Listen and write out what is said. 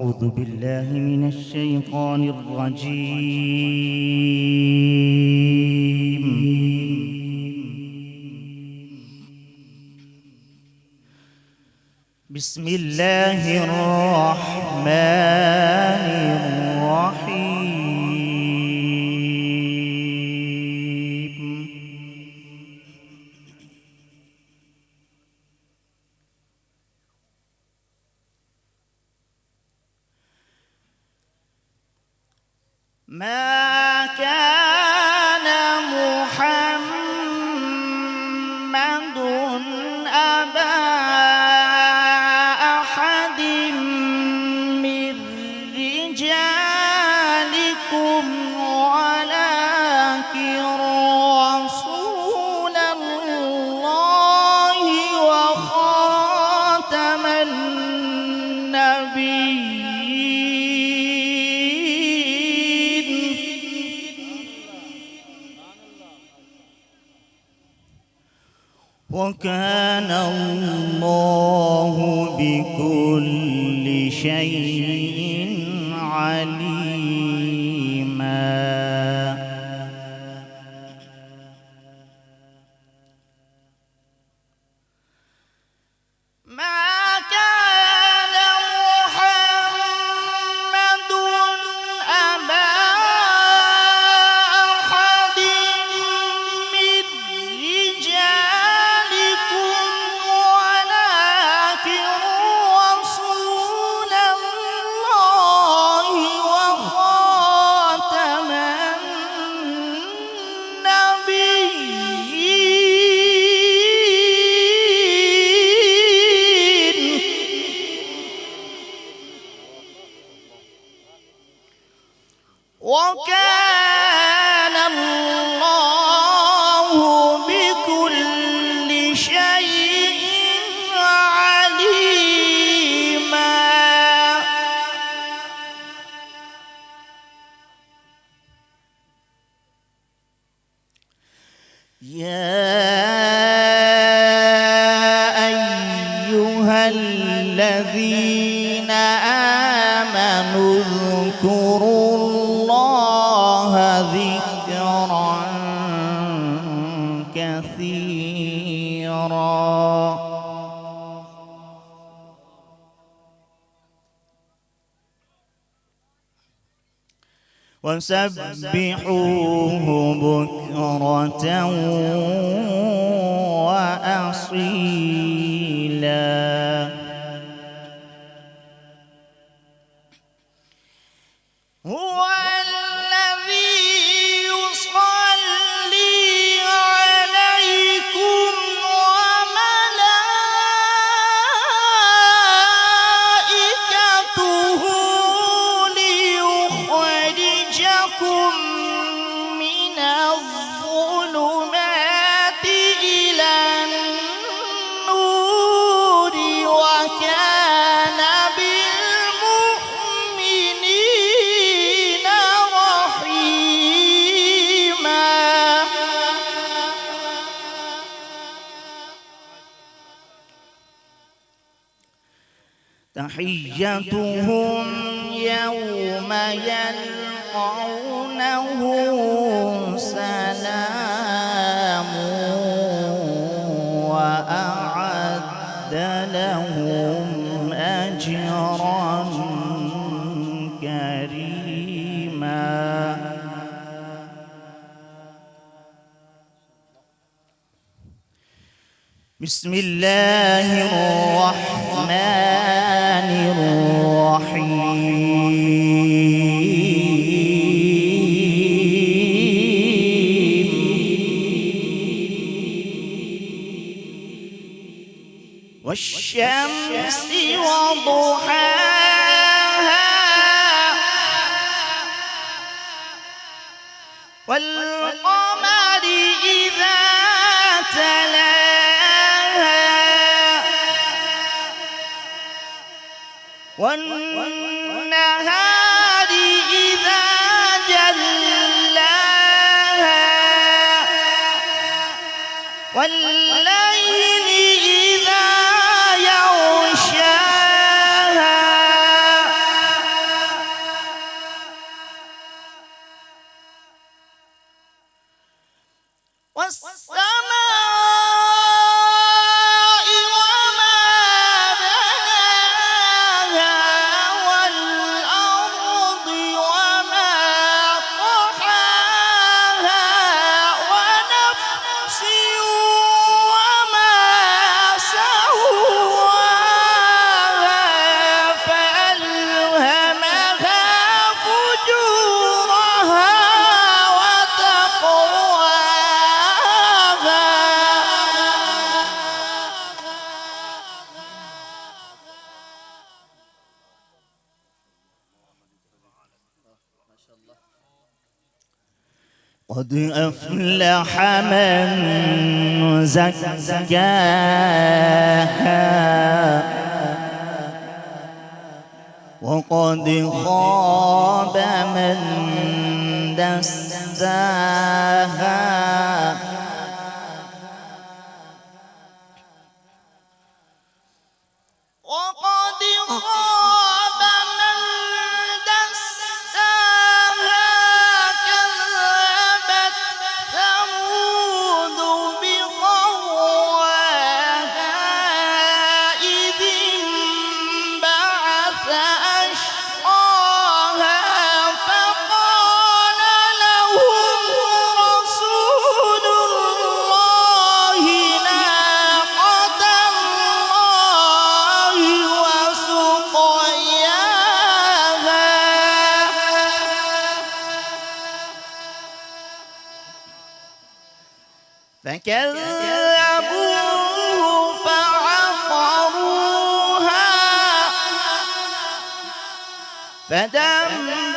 أعوذ بالله من الشيطان الرجيم. بسم الله الرحمن الرحيم. ما كان محمد أبا أحد من رجالكم ولكن رسول الله وخاتم النبيين. وكان الله بكل شيء عليما. وكان الله بكل شيء عليما. يا أيها الذين آمنوا اذكروا الله ذكرا كثيرا. وسبحوه بكرة وأصيلا. هو الذي يصلي عليكم وملائكته ليخرجكم من الظلمات إلى النور وكان بالمؤمنين رحيما. تحيتهم يوم يلقونه سلام وأعد لهم أجرا كريما. بسم الله الرحمن الرحيم. والشمس وضحاها والقمر إذا تلاها والنهار إذا جلاها والليل إذا يغشاها قد أفلح من زكاها وقد خاب من دساها وقد خاب من دساها كذبت ثمود بطغواها إذ انبعث أشقاها فقال لهم رسول الله ناقة الله وسقياها فكذبوه فعقروها فدمروا